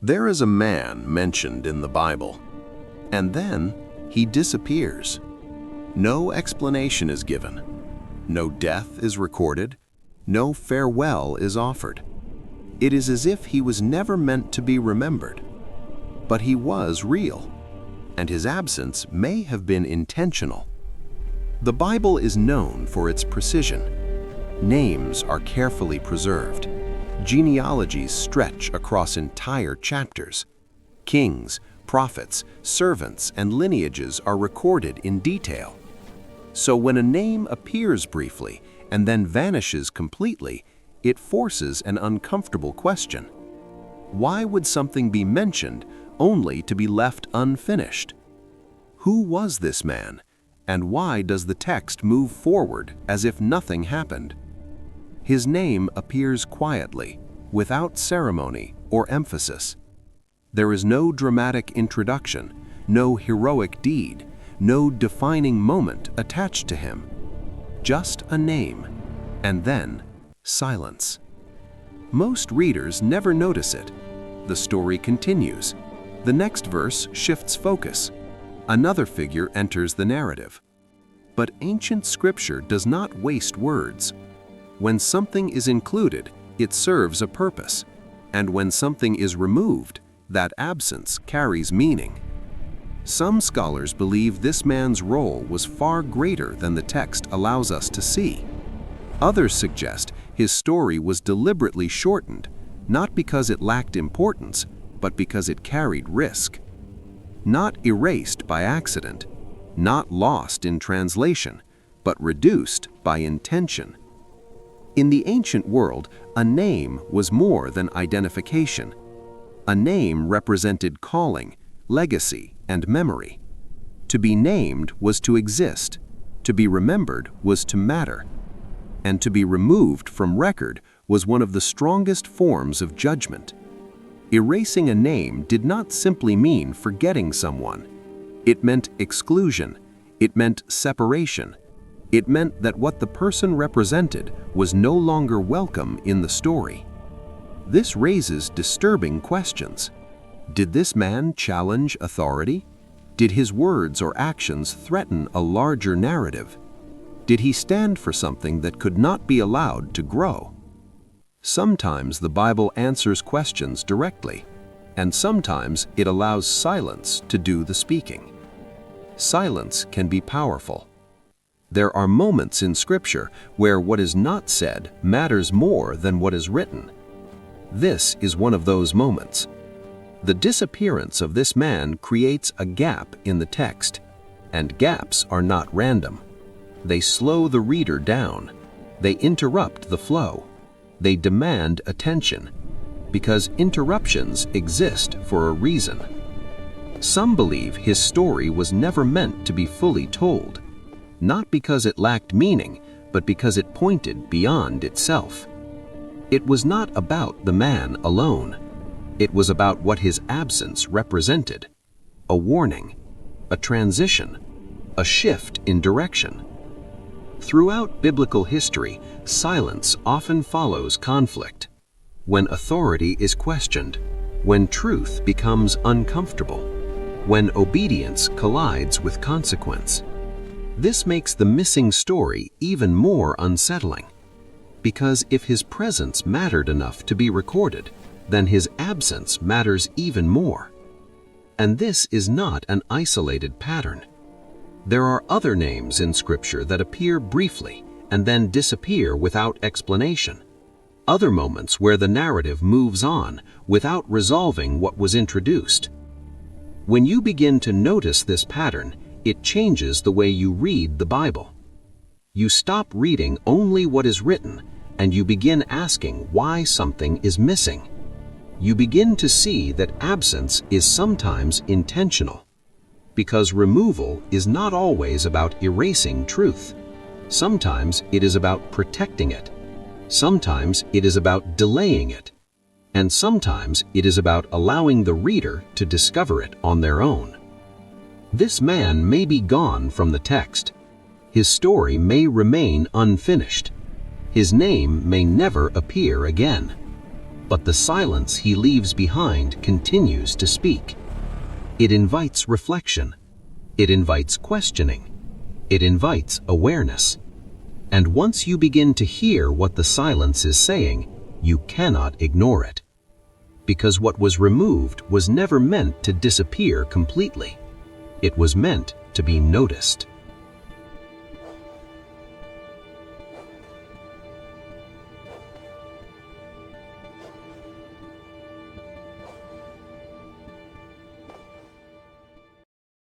There is a man mentioned in the Bible, and then he disappears. No explanation is given. No death is recorded. No farewell is offered. It is as if he was never meant to be remembered. But he was real, and his absence may have been intentional. The Bible is known for its precision. Names are carefully preserved. Genealogies stretch across entire chapters. Kings, prophets, servants, and lineages are recorded in detail. So when a name appears briefly and then vanishes completely, it forces an uncomfortable question. Why would something be mentioned only to be left unfinished? Who was this man, and why does the text move forward as if nothing happened? His name appears quietly, without ceremony or emphasis. There is no dramatic introduction, no heroic deed, no defining moment attached to him. Just a name, and then silence. Most readers never notice it. The story continues. The next verse shifts focus. Another figure enters the narrative. But ancient scripture does not waste words. When something is included, it serves a purpose, and when something is removed, that absence carries meaning. Some scholars believe this man's role was far greater than the text allows us to see. Others suggest his story was deliberately shortened, not because it lacked importance, but because it carried risk. Not erased by accident, not lost in translation, but reduced by intention. In the ancient world, a name was more than identification. A name represented calling, legacy, and memory. To be named was to exist. To be remembered was to matter. And to be removed from record was one of the strongest forms of judgment. Erasing a name did not simply mean forgetting someone. It meant exclusion. It meant separation. It meant that what the person represented was no longer welcome in the story. This raises disturbing questions. Did this man challenge authority? Did his words or actions threaten a larger narrative? Did he stand for something that could not be allowed to grow? Sometimes the Bible answers questions directly, and sometimes it allows silence to do the speaking. Silence can be powerful. There are moments in Scripture where what is not said matters more than what is written. This is one of those moments. The disappearance of this man creates a gap in the text, and gaps are not random. They slow the reader down. They interrupt the flow. They demand attention, because interruptions exist for a reason. Some believe his story was never meant to be fully told, not because it lacked meaning, but because it pointed beyond itself. It was not about the man alone. It was about what his absence represented: a warning, a transition, a shift in direction. Throughout biblical history, silence often follows conflict. When authority is questioned, when truth becomes uncomfortable, when obedience collides with consequence. This makes the missing story even more unsettling, because if his presence mattered enough to be recorded, then his absence matters even more. And this is not an isolated pattern. There are other names in Scripture that appear briefly and then disappear without explanation. Other moments where the narrative moves on without resolving what was introduced. When you begin to notice this pattern, it changes the way you read the Bible. You stop reading only what is written, and you begin asking why something is missing. You begin to see that absence is sometimes intentional, because removal is not always about erasing truth. Sometimes it is about protecting it. Sometimes it is about delaying it. And sometimes it is about allowing the reader to discover it on their own. This man may be gone from the text. His story may remain unfinished. His name may never appear again. but the silence he leaves behind continues to speak. It invites reflection. It invites questioning. It invites awareness. And once you begin to hear what the silence is saying, you cannot ignore it. Because what was removed was never meant to disappear completely. It was meant to be noticed.